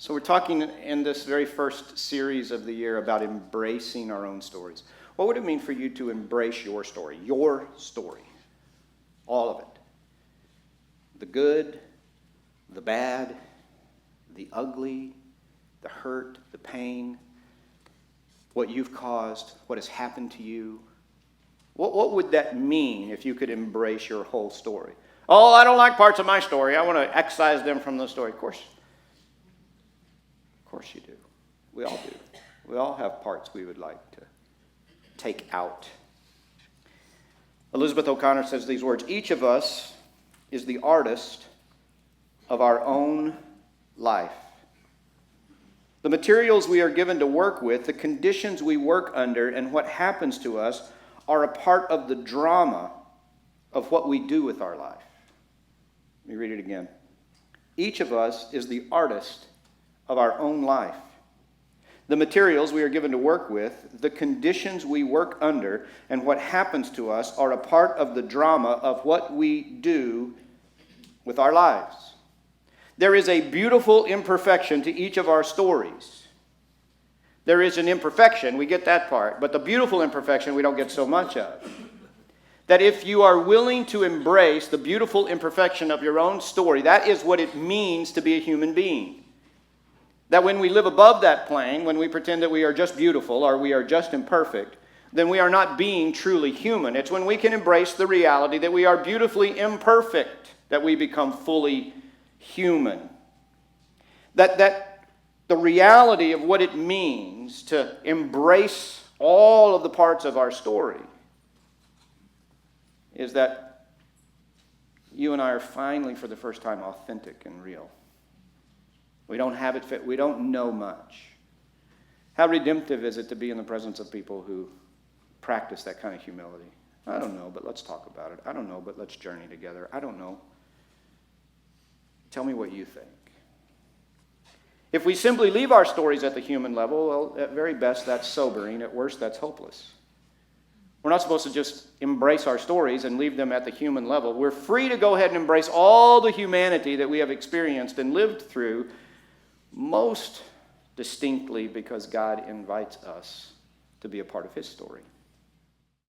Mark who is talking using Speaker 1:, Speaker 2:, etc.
Speaker 1: So we're talking in this very first series of the year about embracing our own stories. What would it mean for you to embrace your story? Your story. All of it. The good, the bad, the ugly, the hurt, the pain, what you've caused, what has happened to you. What would that mean if you could embrace your whole story? Oh, I don't like parts of my story. I want to excise them from the story. Of course you do. We all do. We all have parts we would like to take out. Elizabeth O'Connor says these words, "Each of us is the artist of our own life. The materials we are given to work with, the conditions we work under, and what happens to us are a part of the drama of what we do with our life." Let me read it again. Each of us is the artist of our own life. The materials we are given to work with, the conditions we work under, and what happens to us are a part of the drama of what we do with our lives. There is a beautiful imperfection to each of our stories. There is an imperfection, we get that part, but the beautiful imperfection we don't get so much of. That if you are willing to embrace the beautiful imperfection of your own story, that is what it means to be a human being. That when we live above that plane, when we pretend that we are just beautiful or we are just imperfect, then we are not being truly human. It's when we can embrace the reality that we are beautifully imperfect that we become fully human. That the reality of what it means to embrace all of the parts of our story is that you and I are finally, for the first time, authentic and real. We don't have it fit. We don't know much. How redemptive is it to be in the presence of people who practice that kind of humility? I don't know, but let's talk about it. I don't know, but let's journey together. I don't know. Tell me what you think. If we simply leave our stories at the human level, well, at very best, that's sobering. At worst, that's hopeless. We're not supposed to just embrace our stories and leave them at the human level. We're free to go ahead and embrace all the humanity that we have experienced and lived through, most distinctly because God invites us to be a part of His story.